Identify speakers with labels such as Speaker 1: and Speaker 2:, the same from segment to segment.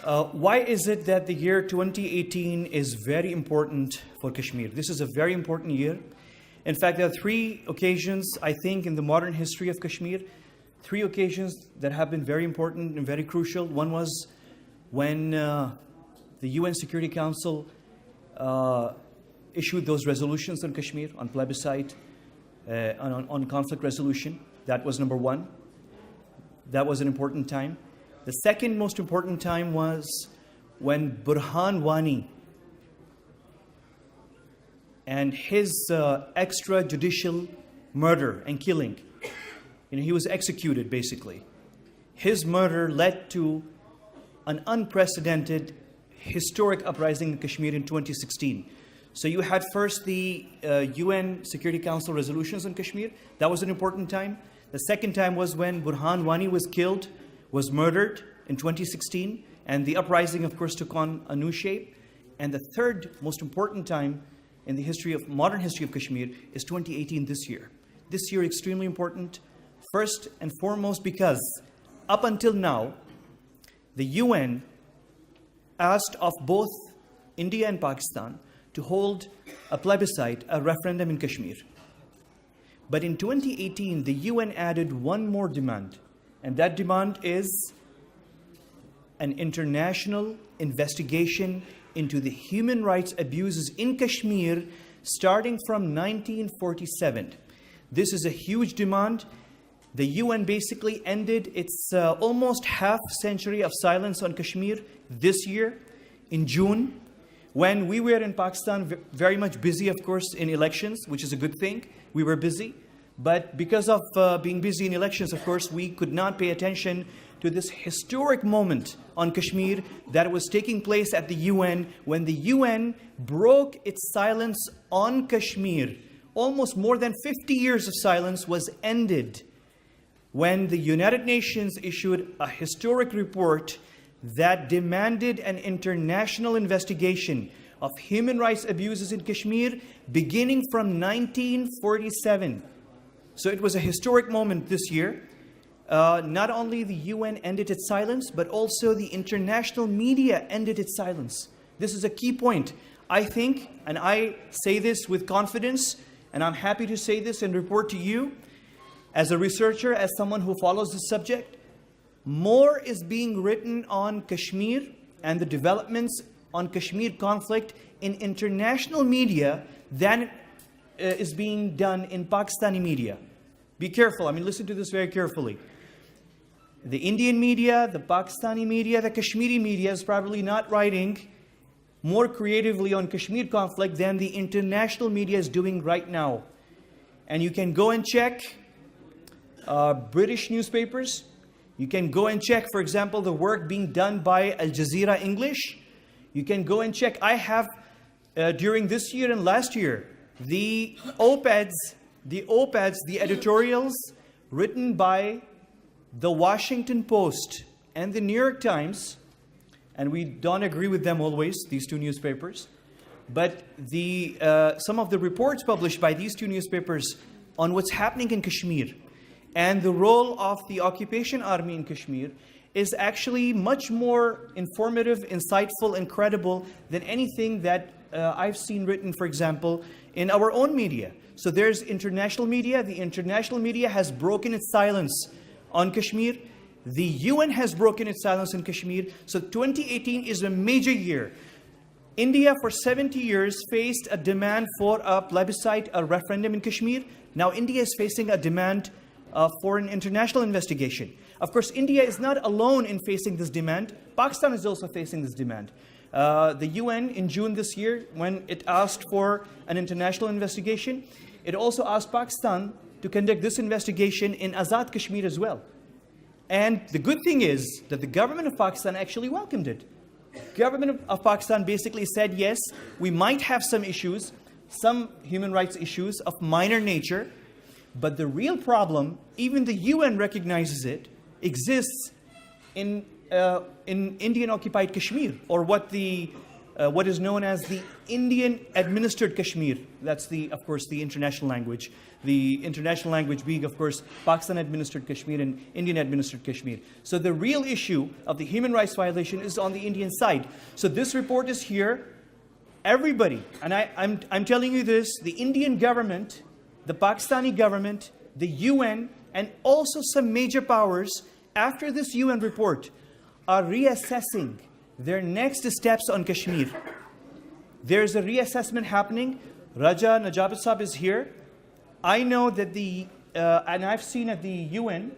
Speaker 1: Why is it that the year 2018 is very important for Kashmir? This is a very important year. In fact, there are three occasions, I think, in the modern history of Kashmir, three occasions that have been very important and very crucial. One was when the UN Security Council issued those resolutions on Kashmir, on plebiscite, on conflict resolution. That was number one. That was an important time. The second most important time was when Burhan Wani and his extrajudicial murder and killing, he was executed basically. His murder led to an unprecedented historic uprising in Kashmir in 2016. So you had first the UN Security Council resolutions on Kashmir. That was an important time. The second time was when Burhan Wani was killed, was murdered in 2016, and the uprising, of course, took on a new shape. And the third most important time in the modern history of Kashmir is 2018, this year. This year extremely important, first and foremost because up until now, the UN asked of both India and Pakistan to hold a plebiscite, a referendum in Kashmir. But in 2018, the UN added one more demand, and that demand is an international investigation into the human rights abuses in Kashmir starting from 1947. This is a huge demand. The UN basically ended its almost half century of silence on Kashmir this year in June, when we were in Pakistan very much busy, of course, in elections, which is a good thing. We were busy. But because of being busy in elections, of course, we could not pay attention to this historic moment on Kashmir that was taking place at the UN when the UN broke its silence on Kashmir. Almost more than 50 years of silence was ended when the United Nations issued a historic report that demanded an international investigation of human rights abuses in Kashmir beginning from 1947. So it was a historic moment this year. Not only the UN ended its silence, but also the international media ended its silence. This is a key point. I think, and I say this with confidence, and I'm happy to say this and report to you, as a researcher, as someone who follows this subject, more is being written on Kashmir and the developments on Kashmir conflict in international media than is being done in Pakistani media. Be careful. Listen to this very carefully. The Indian media, the Pakistani media, the Kashmiri media is probably not writing more creatively on Kashmir conflict than the international media is doing right now. And you can go and check British newspapers. You can go and check, for example, the work being done by Al Jazeera English. You can go and check. I have, during this year and last year, the op-eds, the editorials written by the Washington Post and the New York Times, and we don't agree with them always, these two newspapers, but some of the reports published by these two newspapers on what's happening in Kashmir and the role of the occupation army in Kashmir is actually much more informative, insightful, and credible than anything that I've seen written, for example, in our own media. So there's international media. The international media has broken its silence on Kashmir. The UN has broken its silence on Kashmir. So 2018 is a major year. India for 70 years faced a demand for a plebiscite, a referendum in Kashmir. Now India is facing a demand for an international investigation. Of course, India is not alone in facing this demand. Pakistan is also facing this demand. The UN in June this year, when it asked for an international investigation, it also asked Pakistan to conduct this investigation in Azad Kashmir as well. And the good thing is that the government of Pakistan actually welcomed it. Government of Pakistan basically said, yes, we might have some issues, some human rights issues of minor nature, but the real problem, even the UN recognizes it, exists in Indian-occupied Kashmir, or what the what is known as the Indian-administered Kashmir. That's of course, the international language. The international language being, of course, Pakistan-administered Kashmir and Indian-administered Kashmir. So the real issue of the human rights violation is on the Indian side. So this report is here. Everybody, and I'm telling you this, the Indian government, the Pakistani government, the UN, and also some major powers, after this UN report, are reassessing their next steps on Kashmir. There's a reassessment happening. Raja Najabat Saab is here. I know that and I've seen at the UN,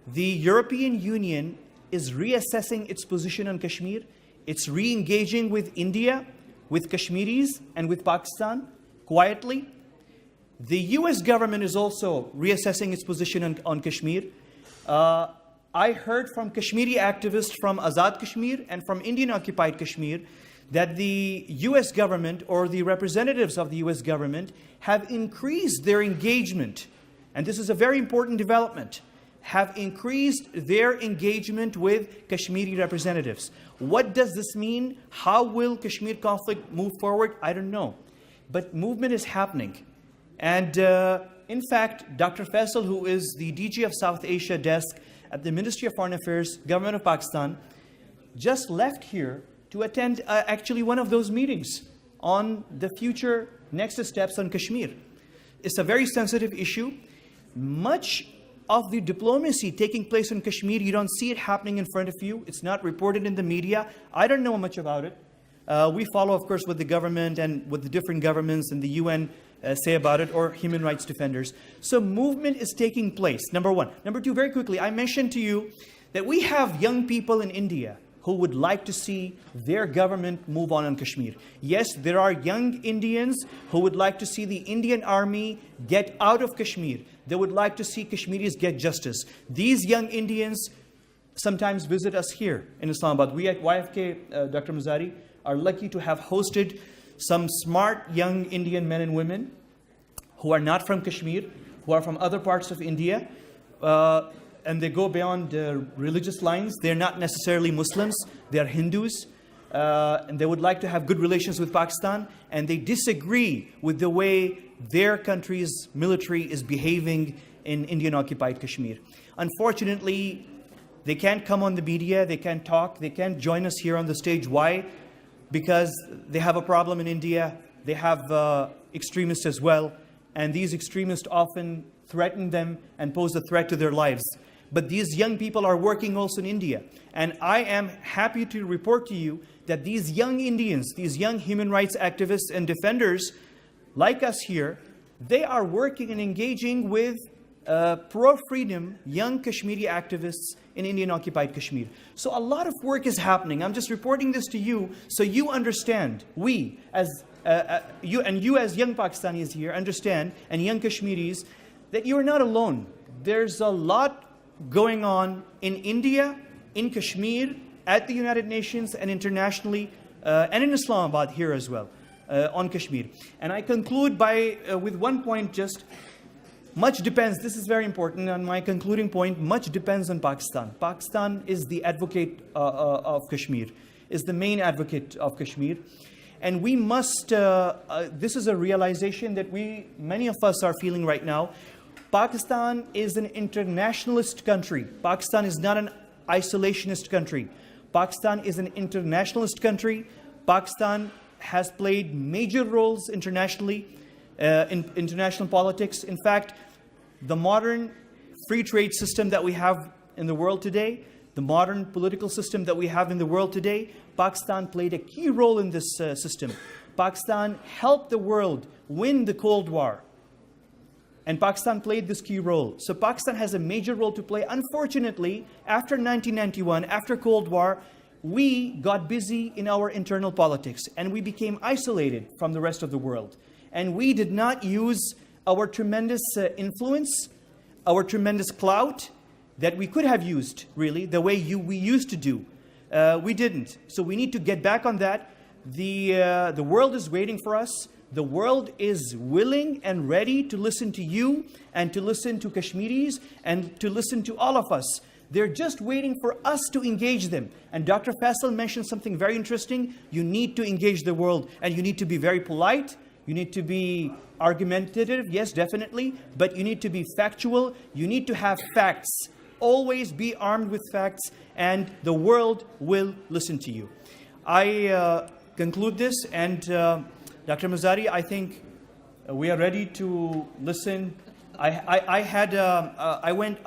Speaker 1: the European Union is reassessing its position on Kashmir. It's re-engaging with India, with Kashmiris, and with Pakistan, quietly. The US government is also reassessing its position on Kashmir. I heard from Kashmiri activists from Azad Kashmir and from Indian-occupied Kashmir that the US government, or the representatives of the US government, have increased their engagement, and this is a very important development, have increased their engagement with Kashmiri representatives. What does this mean? How will Kashmir conflict move forward? I don't know. But movement is happening. And in fact, Dr. Faisal, who is the DG of South Asia desk at the Ministry of Foreign Affairs, Government of Pakistan, just left here to attend actually one of those meetings on the future next steps on Kashmir. It's a very sensitive issue. Much of the diplomacy taking place in Kashmir, you don't see it happening in front of you. It's not reported in the media. I don't know much about it. We follow, of course, what the government and what the different governments and the UN say about it, or human rights defenders. So movement is taking place, number one. Number two, very quickly, I mentioned to you that we have young people in India who would like to see their government move on Kashmir. Yes, there are young Indians who would like to see the Indian army get out of Kashmir. They would like to see Kashmiris get justice. These young Indians sometimes visit us here in Islamabad. We at YFK, Dr. Mazari, are lucky to have hosted some smart young Indian men and women who are not from Kashmir, who are from other parts of India, and they go beyond religious lines. They're not necessarily Muslims, they're Hindus, and they would like to have good relations with Pakistan, and they disagree with the way their country's military is behaving in Indian-occupied Kashmir. Unfortunately, they can't come on the media, they can't talk, they can't join us here on the stage. Why? Because they have a problem in India, they have extremists as well, and these extremists often threaten them and pose a threat to their lives. But these young people are working also in India. And I am happy to report to you that these young Indians, these young human rights activists and defenders like us here, they are working and engaging with pro-freedom young Kashmiri activists in Indian-occupied Kashmir. So a lot of work is happening. I'm just reporting this to you so you understand, we as you as young Pakistanis here understand, and young Kashmiris, that you are not alone. There's a lot going on in India, in Kashmir, at the United Nations and internationally, and in Islamabad here as well, on Kashmir. And I conclude with one point just. Much depends, this is very important, and my concluding point, much depends on Pakistan. Pakistan is the advocate of Kashmir, is the main advocate of Kashmir. And we must, this is a realization that many of us are feeling right now. Pakistan is an internationalist country. Pakistan is not an isolationist country. Pakistan is an internationalist country. Pakistan has played major roles internationally, in international politics. In fact, the modern free trade system that we have in the world today, the modern political system that we have in the world today, Pakistan played a key role in this system. Pakistan helped the world win the Cold War. And Pakistan played this key role. So Pakistan has a major role to play. Unfortunately, after 1991, after Cold War, we got busy in our internal politics and we became isolated from the rest of the world. And we did not use our tremendous influence, our tremendous clout that we could have used, really, the way we used to do. We didn't. So we need to get back on that. The world is waiting for us. The world is willing and ready to listen to you and to listen to Kashmiris and to listen to all of us. They're just waiting for us to engage them. And Dr. Faisal mentioned something very interesting. You need to engage the world, and you need to be very polite. You need to be argumentative, yes, definitely, but you need to be factual. You need to have facts. Always be armed with facts, and the world will listen to you. I conclude this, and Dr. Mazari, I think we are ready to listen. I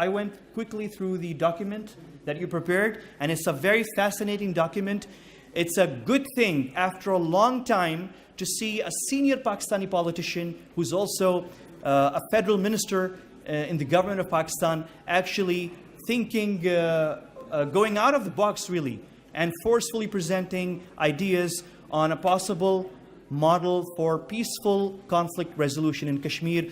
Speaker 1: went quickly through the document that you prepared, and it's a very fascinating document. It's a good thing after a long time to see a senior Pakistani politician who's also a federal minister in the government of Pakistan actually thinking, going out of the box really, and forcefully presenting ideas on a possible model for peaceful conflict resolution in Kashmir.